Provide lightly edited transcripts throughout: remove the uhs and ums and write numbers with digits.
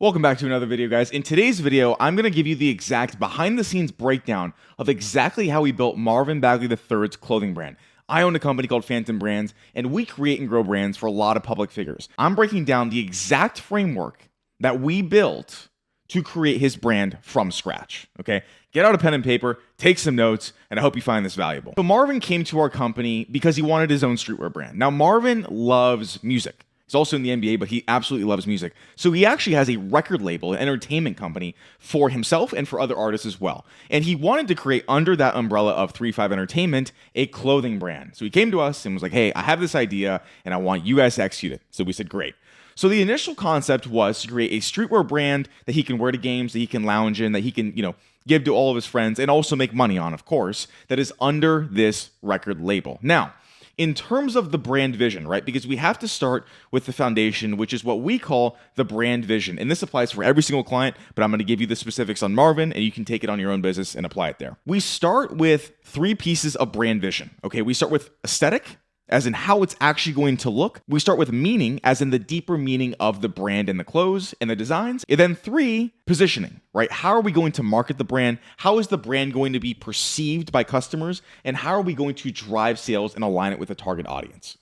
Welcome back to another video, guys. In today's video, I'm going to give you the exact behind-the-scenes breakdown of exactly how we built Marvin Bagley III's clothing brand. I own a company called Phantom Brands, and we create and grow brands for a lot of public figures. I'm breaking down the exact framework that we built to create his brand from scratch, okay? Get out a pen and paper, take some notes, and I hope you find this valuable. So Marvin came to our company because he wanted his own streetwear brand. Now, Marvin loves music. He's also in the NBA, but he absolutely loves music. So he actually has a record label, an entertainment company for himself and for other artists as well. And he wanted to create under that umbrella of 3-5 Entertainment a clothing brand. So he came to us and was like, hey, I have this idea and I want you guys to execute it. So we said, great. So the initial concept was to create a streetwear brand that he can wear to games, that he can lounge in, that he can, give to all of his friends and also make money on, of course, that is under this record label. Now, in terms of the brand vision, right? Because we have to start with the foundation, which is what we call the brand vision. And this applies for every single client, but I'm going to give you the specifics on Marvin, and you can take it on your own business and apply it there. We start with 3 pieces of brand vision, okay? We start with aesthetic, as in how it's actually going to look. We start with meaning, as in the deeper meaning of the brand and the clothes and the designs. And then 3, positioning, right? How are we going to market the brand? How is the brand going to be perceived by customers? And how are we going to drive sales and align it with the target audience?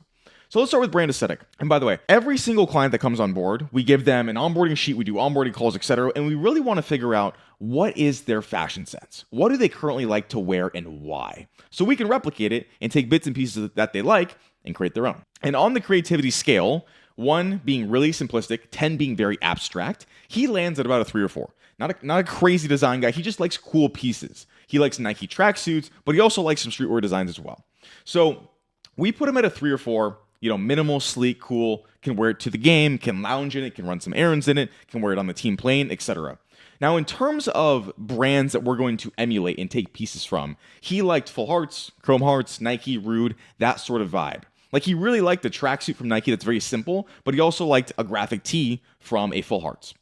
So let's start with brand aesthetic. And by the way, every single client that comes on board, we give them an onboarding sheet, we do onboarding calls, etc. And we really want to figure out what is their fashion sense? What do they currently like to wear and why? So we can replicate it and take bits and pieces that they like and create their own. And on the creativity scale, 1 being really simplistic, 10 being very abstract, he lands at about a 3 or 4. Not a crazy design guy. He just likes cool pieces. He likes Nike tracksuits, but he also likes some streetwear designs as well. So we put him at a 3 or 4. Minimal, sleek, cool, can wear it to the game, can lounge in it, can run some errands in it, can wear it on the team plane, etc. Now, in terms of brands that we're going to emulate and take pieces from, he liked Full Hearts, Chrome Hearts, Nike, Rude, that sort of vibe. Like, he really liked the tracksuit from Nike that's very simple, but he also liked a graphic tee from a Full Hearts.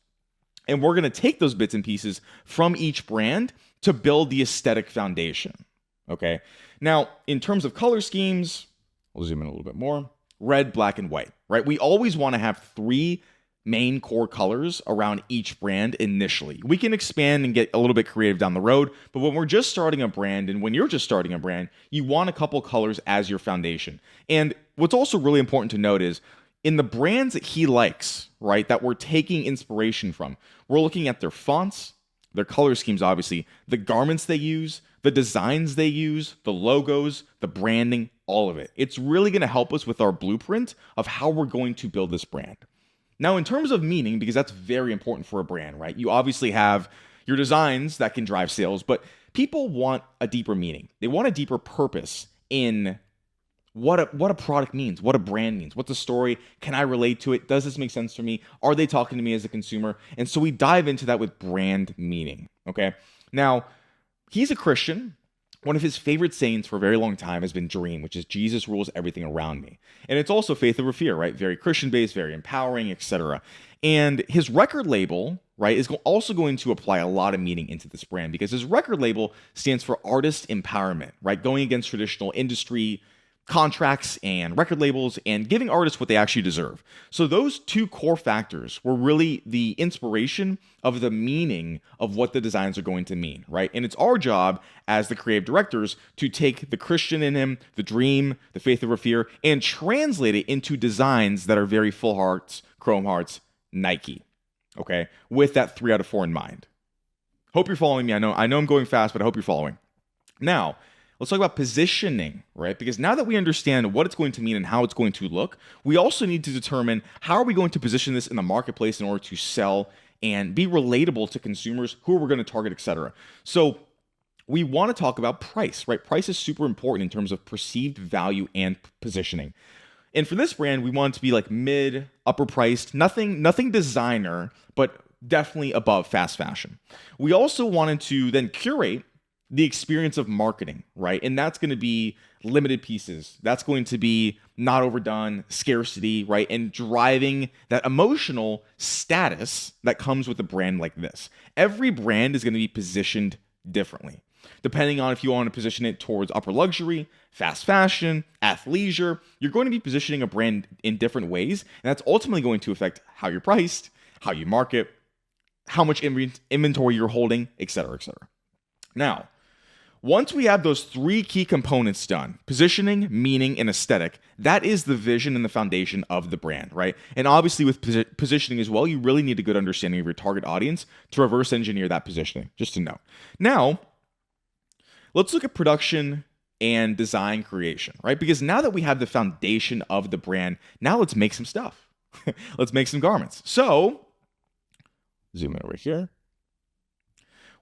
And we're going to take those bits and pieces from each brand to build the aesthetic foundation, okay? Now, in terms of color schemes, we'll zoom in a little bit more. Red, black, and white, right? We always want to have 3 main core colors around each brand initially. We can expand and get a little bit creative down the road, but when we're just starting a brand and when you're just starting a brand, you want a couple colors as your foundation. And what's also really important to note is in the brands that he likes, right, that we're taking inspiration from, we're looking at their fonts, their color schemes, obviously, the garments they use, the designs they use, the logos, the branding, all of it. It's really going to help us with our blueprint of how we're going to build this brand. Now, in terms of meaning, because that's very important for a brand, right? You obviously have your designs that can drive sales, but people want a deeper meaning. They want a deeper purpose in what a product means, what a brand means, what's the story, can I relate to it, does this make sense for me, are they talking to me as a consumer? And so we dive into that with brand meaning, okay? Now, he's a Christian. One of his favorite sayings for a very long time has been dream, which is Jesus rules everything around me. And it's also faith over fear, right? Very Christian-based, very empowering, etc. And his record label, right, is also going to apply a lot of meaning into this brand because his record label stands for artist empowerment, right? Going against traditional industry contracts and record labels and giving artists what they actually deserve. So those 2 core factors were really the inspiration of the meaning of what the designs are going to mean, right? And it's our job as the creative directors to take the Christian in him, the dream, the faith over fear, and translate it into designs that are very Full Hearts, Chrome Hearts, Nike, okay? With that 3 out of 4 in mind. Hope you're following me. I know I'm going fast, but I hope you're following. Now, let's talk about positioning, right? Because now that we understand what it's going to mean and how it's going to look, we also need to determine how are we going to position this in the marketplace in order to sell and be relatable to consumers, who we're going to target, etc. So we want to talk about price, right? Price is super important in terms of perceived value and positioning. And for this brand, we want it to be like mid, upper priced, nothing designer, but definitely above fast fashion. We also wanted to then curate the experience of marketing, right? And that's going to be limited pieces. That's going to be not overdone, scarcity, right? And driving that emotional status that comes with a brand like this. Every brand is going to be positioned differently, depending on if you want to position it towards upper luxury, fast fashion, athleisure. You're going to be positioning a brand in different ways, and that's ultimately going to affect how you're priced, how you market, how much inventory you're holding, et cetera, et cetera. Now, once we have those three key components done, positioning, meaning, and aesthetic, that is the vision and the foundation of the brand, right? And obviously with positioning as well, you really need a good understanding of your target audience to reverse engineer that positioning, just to know. Now, let's look at production and design creation, right? Because now that we have the foundation of the brand, now let's make some stuff. Let's make some garments. So, zoom in over here.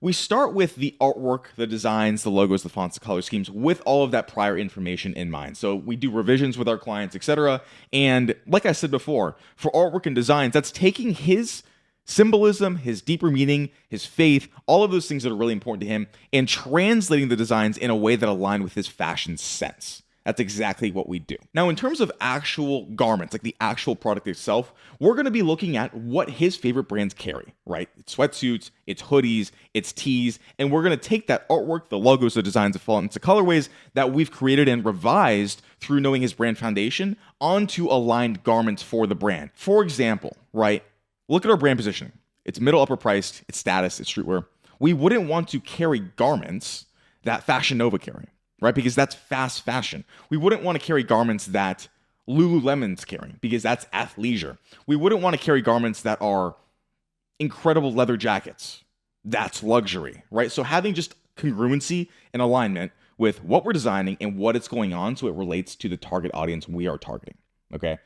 We start with the artwork, the designs, the logos, the fonts, the color schemes, with all of that prior information in mind. So we do revisions with our clients, etc. And like I said before, for artwork and designs, that's taking his symbolism, his deeper meaning, his faith, all of those things that are really important to him, and translating the designs in a way that align with his fashion sense. That's exactly what we do. Now, in terms of actual garments, like the actual product itself, we're going to be looking at what his favorite brands carry, right? It's sweatsuits, it's hoodies, it's tees, and we're going to take that artwork, the logos, the designs, the fonts, the colorways that we've created and revised through knowing his brand foundation onto aligned garments for the brand. For example, right? Look at our brand positioning. It's middle upper priced, it's status, it's streetwear. We wouldn't want to carry garments that Fashion Nova carry, right? Because that's fast fashion. We wouldn't want to carry garments that Lululemon's carrying because that's athleisure. We wouldn't want to carry garments that are incredible leather jackets. That's luxury, right? So having just congruency and alignment with what we're designing and what it's going on so it relates to the target audience we are targeting, okay?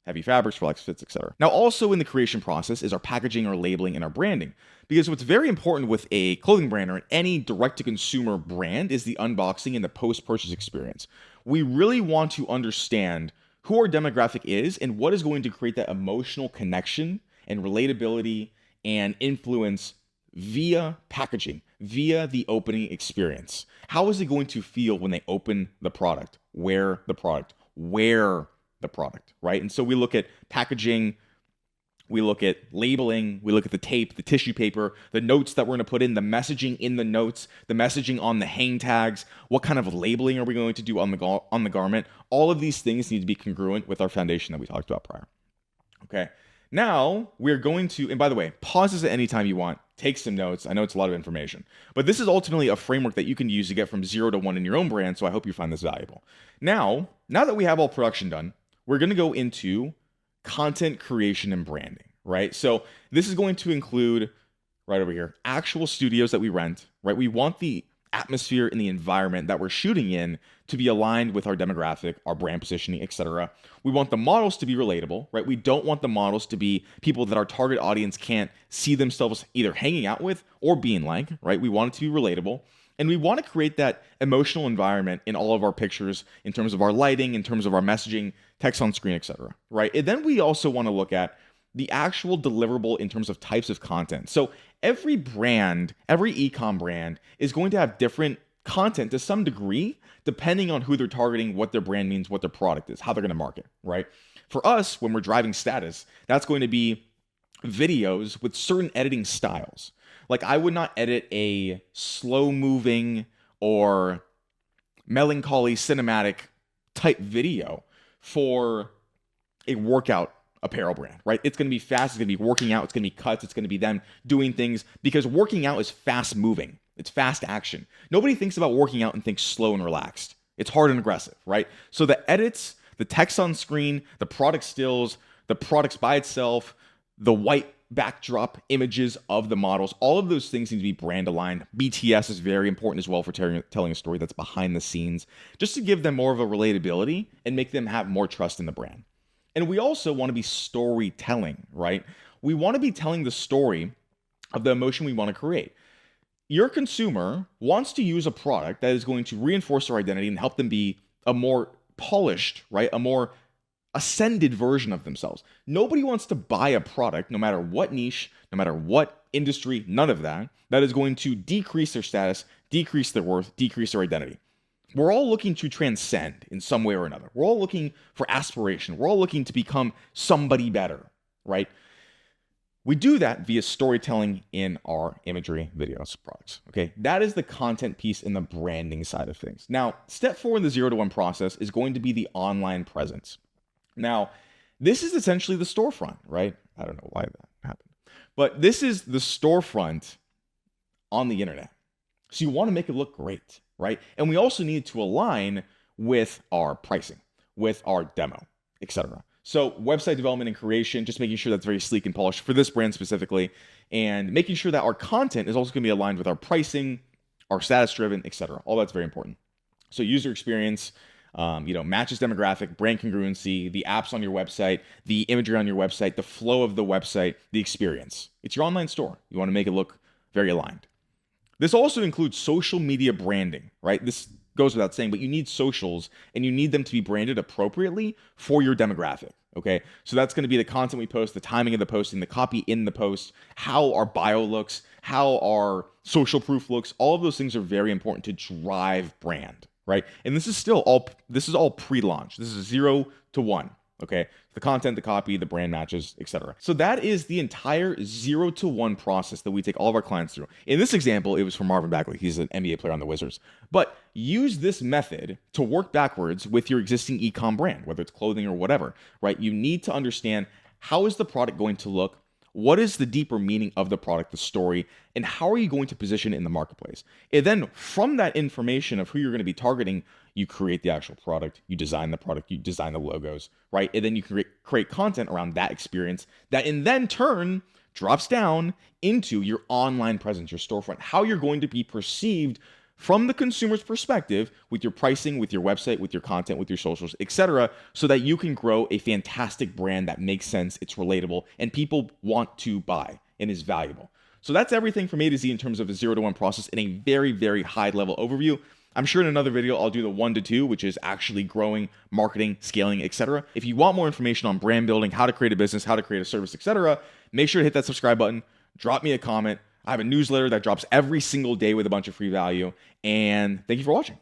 Heavy fabrics, relaxed fits, etc. Now, also in the creation process is our packaging, our labeling, and our branding. Because what's very important with a clothing brand or any direct-to-consumer brand is the unboxing and the post-purchase experience. We really want to understand who our demographic is and what is going to create that emotional connection and relatability and influence via packaging, via the opening experience. How is it going to feel when they open the product, wear the product, wear the product, right? And so we look at packaging, we look at labeling, we look at the tape, the tissue paper, the notes that we're going to put in, the messaging in the notes, the messaging on the hang tags, what kind of labeling are we going to do on the garment? All of these things need to be congruent with our foundation that we talked about prior. Okay. Now we're going to, and by the way, pause this at any time you want, take some notes. I know it's a lot of information, but this is ultimately a framework that you can use to get from 0 to 1 in your own brand. So I hope you find this valuable. Now that we have all production done, we're going to go into content creation and branding, right? So this is going to include, right over here, actual studios that we rent, right? We want the atmosphere and the environment that we're shooting in to be aligned with our demographic, our brand positioning, etc. We want the models to be relatable, right? We don't want the models to be people that our target audience can't see themselves either hanging out with or being like, right? We want it to be relatable. And we want to create that emotional environment in all of our pictures in terms of our lighting, in terms of our messaging, text on screen, etc. Right? And then we also want to look at the actual deliverable in terms of types of content. So every brand, every ecom brand is going to have different content to some degree, depending on who they're targeting, what their brand means, what their product is, how they're going to market, right? For us, when we're driving status, that's going to be videos with certain editing styles. Like I would not edit a slow moving or melancholy cinematic type video for a workout apparel brand, right? It's going to be fast. It's going to be working out. It's going to be cuts. It's going to be them doing things because working out is fast moving. It's fast action. Nobody thinks about working out and thinks slow and relaxed. It's hard and aggressive, right? So the edits, the text on screen, the product stills, the products by itself, the white backdrop images of the models, all of those things need to be brand aligned. BTS is very important as well for telling a story that's behind the scenes, just to give them more of a relatability and make them have more trust in the brand. And we also want to be storytelling, right? We want to be telling the story of the emotion we want to create. Your consumer wants to use a product that is going to reinforce their identity and help them be a more polished, right? A more ascended version of themselves. Nobody wants to buy a product, no matter what niche, no matter what industry, none of that, that is going to decrease their status, decrease their worth, decrease their identity. We're all looking to transcend in some way or another. We're all looking for aspiration. We're all looking to become somebody better, right? We do that via storytelling in our imagery, videos, products, okay? That is the content piece in the branding side of things. Now, step 4 in the 0 to 1 process is going to be the online presence. Now, this is essentially the storefront, right? I don't know why that happened. But this is the storefront on the internet. So you want to make it look great, right? And we also need to align with our pricing, with our demo, etc. So website development and creation, just making sure that's very sleek and polished for this brand specifically, and making sure that our content is also going to be aligned with our pricing, our status driven, etc. All that's very important. So user experience, matches demographic, brand congruency, the apps on your website, the imagery on your website, the flow of the website, the experience. It's your online store. You want to make it look very aligned. This also includes social media branding, right? This goes without saying, but you need socials and you need them to be branded appropriately for your demographic, okay? So that's going to be the content we post, the timing of the posting, the copy in the post, how our bio looks, how our social proof looks. All of those things are very important to drive brand, right? And this is all pre-launch. This is 0 to 1, okay? The content, the copy, the brand matches, etc. So that is the entire 0 to 1 process that we take all of our clients through. In this example, it was for Marvin Bagley. He's an NBA player on the Wizards. But use this method to work backwards with your existing ecom brand, whether it's clothing or whatever, right? You need to understand, how is the product going to look? What is the deeper meaning of the product, the story, and how are you going to position it in the marketplace? And then from that information of who you're going to be targeting, you create the actual product, you design the product, you design the logos, right? And then you can create content around that experience that in then turn drops down into your online presence, your storefront, how you're going to be perceived from the consumer's perspective with your pricing, with your website, with your content, with your socials, etc., so that you can grow a fantastic brand that makes sense, it's relatable, and people want to buy and is valuable. So that's everything from A to Z in terms of a 0 to 1 process in a very, very high level overview. I'm sure in another video, I'll do the 1 to 2, which is actually growing, marketing, scaling, etc. If you want more information on brand building, how to create a business, how to create a service, etc., make sure to hit that subscribe button, drop me a comment. I have a newsletter that drops every single day with a bunch of free value. And thank you for watching.